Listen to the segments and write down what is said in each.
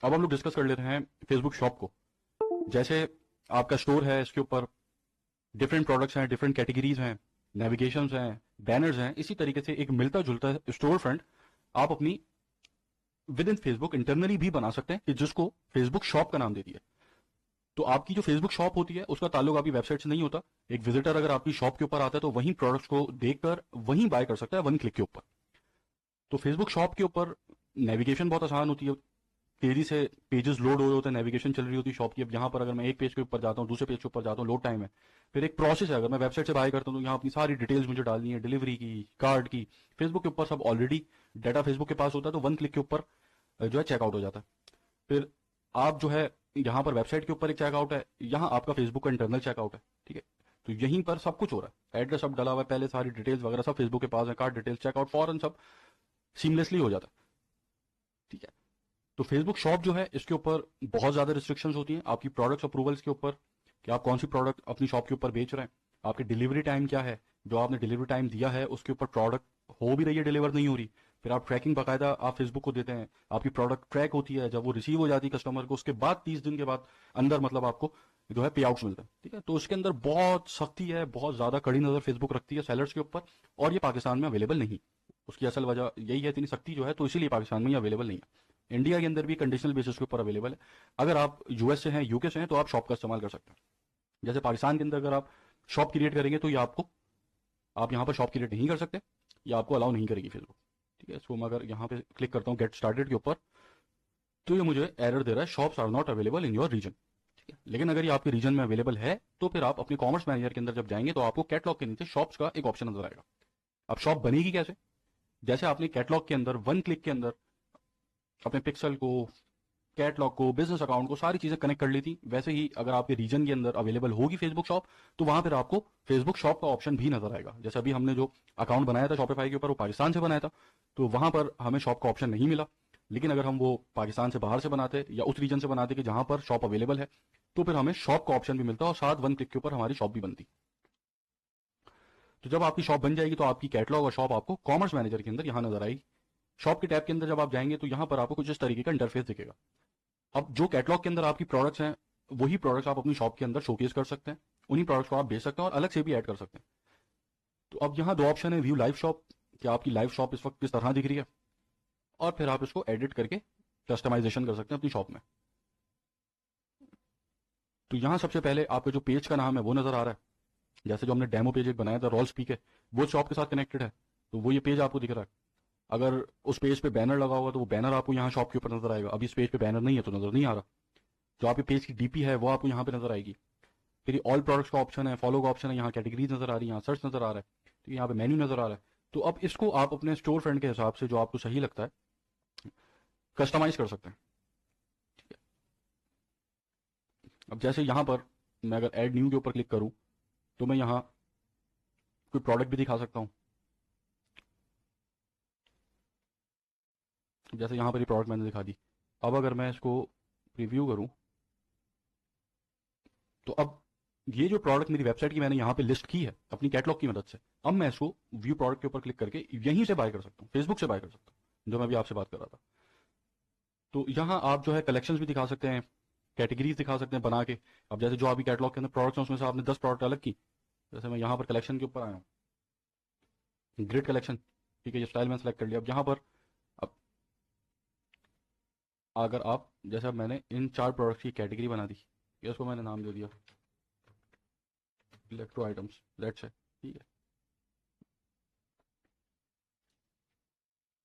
अब हम लोग डिस्कस कर लेते हैं फेसबुक शॉप को। जैसे आपका स्टोर है, इसके ऊपर डिफरेंट प्रोडक्ट्स हैं, डिफरेंट कैटेगरीज हैं, नेविगेशंस हैं, बैनर्स हैं, इसी तरीके से एक मिलता जुलता स्टोर फ्रंट आप अपनी विद इन फेसबुक इंटरनली भी बना सकते हैं कि जिसको फेसबुक शॉप का नाम दे दिया। तो आपकी जो फेसबुक शॉप होती है उसका ताल्लुक आपकी वेबसाइट से नहीं होता। एक विजिटर अगर आपकी शॉप के ऊपर आता है तो वहीं प्रोडक्ट्स को देखकर वहीं बाय कर सकता है वन क्लिक के ऊपर। तो फेसबुक शॉप के ऊपर नेविगेशन बहुत आसान होती है, तेजी से पेजेस लोड हो रहे होते हैं, नेविगेशन चल रही होती है शॉप की। अब यहाँ पर अगर मैं एक पेज के ऊपर जाता हूँ, दूसरे पेज के ऊपर जाता हूँ, लोड टाइम है। फिर एक प्रोसेस है, अगर मैं वेबसाइट से बाय करता हूँ तो यहाँ अपनी सारी डिटेल्स मुझे डालनी है, डिलीवरी की, कार्ड की। फेसबुक के ऊपर सब ऑलरेडी डाटा फेसबुक के पास होता है, तो वन क्लिक के ऊपर जो है चेकआउट हो जाता है। फिर आप जो है यहाँ पर वेबसाइट के ऊपर एक चेकआउट है, यहाँ आपका फेसबुक का इंटरनल चेकआउट है। ठीक है, तो यहीं पर सब कुछ हो रहा है, एड्रेस सब डला हुआ है, पहले सारी डिटेल्स वगैरह सब फेसबुक के पास है, कार्ड डिटेल्स, चेकआउट फॉरन सब सीमलेसली हो जाता है। ठीक है, तो फेसबुक शॉप जो है इसके ऊपर बहुत ज्यादा रिस्ट्रिक्शंस होती हैं आपकी प्रोडक्ट्स अप्रूवल्स के ऊपर, कि आप कौन सी प्रोडक्ट अपनी शॉप के ऊपर बेच रहे हैं, आपकी डिलीवरी टाइम क्या है, जो आपने डिलीवरी टाइम दिया है उसके ऊपर प्रोडक्ट हो भी रही है, डिलीवर नहीं हो रही, फिर आप ट्रैकिंग बाकायदा आप फेसबुक को देते हैं, आपकी प्रोडक्ट ट्रैक होती है, जब वो रिसीव हो जाती है कस्टमर को उसके बाद 30 दिन के बाद अंदर मतलब आपको जो है पे आउट्स मिलता है। ठीक है, तो उसके अंदर बहुत सख्ती है, बहुत ज्यादा कड़ी नजर फेसबुक रखती है सेलर्स के ऊपर, और ये पाकिस्तान में अवेलेबल नहीं। उसकी असल वजह यही है, इतनी सख्ती जो है, तो इसीलिए पाकिस्तान में ये अवेलेबल नहीं है। इंडिया के अंदर भी कंडीशनल बेसिस के ऊपर अवेलेबल है। अगर आप यूएस से हैं, यूके से हैं, तो आप शॉप का इस्तेमाल कर सकते हैं। जैसे पाकिस्तान के अंदर अगर आप शॉप क्रिएट करेंगे तो ये आपको, आप यहाँ पर शॉप क्रिएट नहीं कर सकते, या आपको अलाउ नहीं करेगी फेसबुक। ठीक है, सो मैं अगर यहाँ पे क्लिक करता हूँ गेट स्टार्टेड के ऊपर, तो ये मुझे एरर दे रहा है, shops are not available in your region. ठीक है, लेकिन अगर ये आपके रीजन में अवेलेबल है तो फिर आप अपने कॉमर्स मैनेजर के अंदर जब जाएंगे तो आपको कैटलॉग के नीचे शॉप्स का एक ऑप्शन नजर आएगा। अब शॉप बनेगी कैसे? जैसे आपने कैटलॉग के अंदर वन क्लिक के अंदर अपने पिक्सल को, कैटलॉग को, बिजनेस अकाउंट को, सारी चीजें कनेक्ट कर ली थी, वैसे ही अगर आपके रीजन के अंदर अवेलेबल होगी फेसबुक शॉप, तो वहां पर आपको फेसबुक शॉप का ऑप्शन भी नजर आएगा। जैसे अभी हमने जो अकाउंट बनाया था शॉपिफाई के ऊपर वो पाकिस्तान से बनाया था, तो वहां पर हमें शॉप का ऑप्शन नहीं मिला। लेकिन अगर हम वो पाकिस्तान से बाहर से बनाते या उस रीजन से बनाते कि जहां पर शॉप अवेलेबल है, तो फिर हमें शॉप का ऑप्शन भी मिलता और साथ वन क्लिक के ऊपर हमारी शॉप भी बनती। तो जब आपकी शॉप बन जाएगी तो आपकी कैटलॉग और शॉप आपको कॉमर्स मैनेजर के अंदर यहां नजर आएगी। शॉप के टैब के अंदर जब आप जाएंगे तो यहां पर आपको कुछ इस तरीके का इंटरफेस दिखेगा। अब जो कैटलॉग के अंदर आपकी प्रोडक्ट्स हैं, वही प्रोडक्ट्स आप अपनी शॉप के अंदर शोकेस कर सकते हैं, उन्हीं प्रोडक्ट्स को आप बेच सकते हैं और अलग से भी ऐड कर सकते हैं। तो अब यहाँ दो ऑप्शन है, व्यू लाइव शॉप, कि आपकी लाइव शॉप इस वक्त किस तरह दिख रही है, और फिर आप इसको एडिट करके कस्टमाइजेशन कर सकते हैं अपनी शॉप में। तो यहाँ सबसे पहले आपका जो पेज का नाम है वो नजर आ रहा है, जैसे जो हमने डेमो पेज एक बनाया था रॉल स्पीक है, वो शॉप के साथ कनेक्टेड है, तो वो ये पेज आपको दिख रहा है। अगर उस पेज पे बैनर लगा होगा तो वो बैनर आपको यहाँ शॉप के ऊपर नजर आएगा। अभी इस पेज पे बैनर नहीं है तो नजर नहीं आ रहा। जो आपके पेज की डीपी है वो आपको यहाँ पे नजर आएगी। फिर ऑल प्रोडक्ट्स का ऑप्शन है, फॉलो का ऑप्शन है, यहाँ कैटेगरीज नजर आ रही है, यहाँ सर्च नजर आ रहा है, तो यहाँ पे मेन्यू नजर आ रहा है। तो अब इसको आप अपने स्टोर फ्रंट के हिसाब से जो आपको सही लगता है कस्टमाइज कर सकते हैं। ठीक है, अब जैसे यहाँ पर मैं अगर ऐड न्यू के ऊपर क्लिक करूँ तो मैं यहाँ कोई प्रोडक्ट भी दिखा सकता हूँ। जैसे यहाँ पर ये प्रोडक्ट मैंने दिखा दी। अब अगर मैं इसको प्रीव्यू करूँ तो अब ये जो प्रोडक्ट मेरी वेबसाइट की मैंने यहाँ पे लिस्ट की है अपनी कैटलॉग की मदद से, अब मैं इसको व्यू प्रोडक्ट के ऊपर क्लिक करके यहीं से बाय कर सकता हूँ, फेसबुक से बाय कर सकता हूँ, जो मैं अभी आपसे बात कर रहा था। तो यहाँ आप जो है कलेक्शंस भी दिखा सकते हैं, कैटेगरीज दिखा सकते हैं बना के। अब जैसे जो अभी कैटलॉग के अंदर प्रोडक्ट्स हैं उसमें से आपने 10 प्रोडक्ट अलग की, जैसे मैं यहाँ पर कलेक्शन के ऊपर आया हूँ, ग्रेट कलेक्शन। ठीक है, ये स्टाइल मैंने सेलेक्ट कर लिया। अब यहाँ पर अब अगर आप, जैसे अब मैंने इन 4 प्रोडक्ट्स की कैटेगरी बना दी, इसको मैंने नाम दे दिया इलेक्ट्रो आइटम्स, लेट्स से। ठीक है,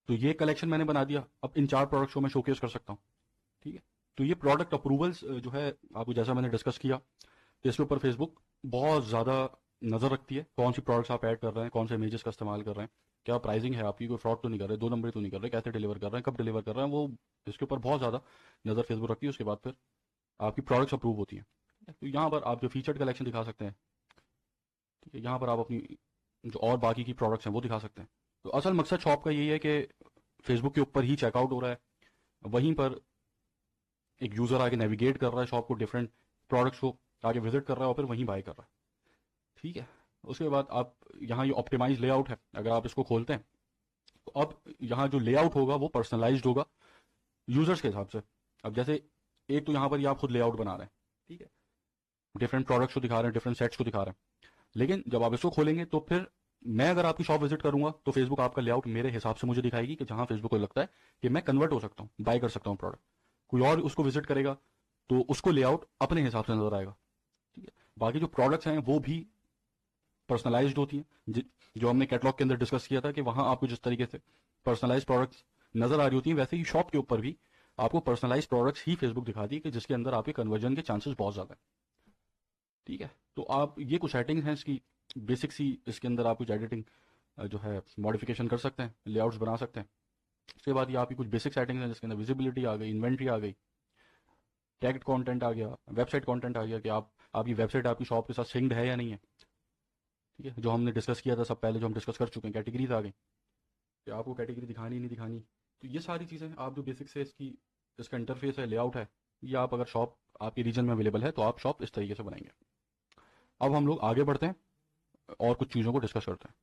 तो ये कलेक्शन मैंने बना दिया। अब इन 4 प्रोडक्ट्स को मैं शोकेस कर सकता हूँ। ठीक है, तो ये प्रोडक्ट अप्रूवल्स जो है आपको जैसा मैंने डिस्कस किया, तो इसके ऊपर फेसबुक बहुत ज़्यादा नज़र रखती है, कौन सी प्रोडक्ट्स आप ऐड कर रहे हैं, कौन से इमेजेस का इस्तेमाल कर रहे हैं, क्या प्राइसिंग है आपकी, कोई फ्रॉड तो नहीं कर रहे, 2 नंबरी तो नहीं कर रहे, कैसे डिलीवर कर रहे हैं, कब डिलीवर कर रहे हैं, वो इसके ऊपर बहुत ज़्यादा नज़र फेसबुक रखती है। उसके बाद फिर आपकी प्रोडक्ट्स अप्रूव होती हैं। तो यहाँ पर आप जो फीचर्ड कलेक्शन दिखा सकते हैं। ठीक है, यहाँ पर आप अपनी जो और बाकी की प्रोडक्ट्स हैं वो दिखा सकते हैं। तो असल मकसद शॉप का यही है कि फेसबुक के ऊपर ही चेकआउट हो रहा है, वहीं पर एक यूज़र आगे नेविगेट कर रहा है शॉप को, डिफरेंट प्रोडक्ट्स को आगे विजिट कर रहा है और फिर वहीं बाय कर रहा है। ठीक है, उसके बाद आप यहाँ ये ऑप्टिमाइज लेआउट है, अगर आप इसको खोलते हैं तो अब यहाँ जो लेआउट होगा वो पर्सनलाइज्ड होगा यूजर्स के हिसाब से। अब जैसे एक तो यहाँ पर ये आप खुद लेआउट बना रहे हैं, ठीक है, डिफरेंट प्रोडक्ट्स को दिखा रहे हैं, डिफरेंट सेट्स को दिखा रहे हैं, लेकिन जब आप इसको खोलेंगे तो फिर मैं अगर आपकी शॉप विजिट करूंगा तो फेसबुक आपका लेआउट मेरे हिसाब से मुझे दिखाएगी कि जहां फेसबुक को लगता है कि मैं कन्वर्ट हो सकता हूं, बाय कर सकता हूं प्रोडक्ट। कोई और उसको विजिट करेगा तो उसको लेआउट अपने हिसाब से नजर आएगा, ठीक है। बाकी जो प्रोडक्ट्स हैं वो भी पर्सनलाइज्ड होती हैं, जो हमने कैटलॉग के अंदर डिस्कस किया था कि वहां आपको जिस तरीके से पर्सनलाइज प्रोडक्ट्स नजर आ रही होती हैं, वैसे ही शॉप के ऊपर भी आपको पर्सनलाइज प्रोडक्ट्स ही फेसबुक दिखाती है कि जिसके अंदर आपके कन्वर्जन के चांसेस बहुत ज्यादा है, ठीक है। तो आप ये कुछ सेटिंग्स हैं इसकी बेसिक सी, इसके अंदर आप कुछ एडिटिंग जो है मॉडिफिकेशन कर सकते हैं, लेआउट्स बना सकते हैं। उसके बाद ये आपकी कुछ बेसिक सेटिंग्स हैं जिसके अंदर विजिबिलिटी आ गई, इन्वेंट्री आ गई, टैग्ड कंटेंट आ गया, वेबसाइट कंटेंट आ गया कि आप आपकी वेबसाइट आपकी शॉप के साथ सिंक्ड है या नहीं है, ठीक है। जो हमने डिस्कस किया था सब पहले, जो हम डिस्कस कर चुके हैं, कैटेगरीज आ गई कि आपको कैटेगरी दिखानी नहीं दिखानी। तो ये सारी चीज़ें आप जो बेसिक से इसकी इसका इंटरफेस है, लेआउट है, ये आप अगर शॉप आपके रीजन में अवेलेबल है तो आप शॉप इस तरीके से बनाएंगे। अब हम लोग आगे बढ़ते हैं और कुछ चीज़ों को डिस्कस करते हैं।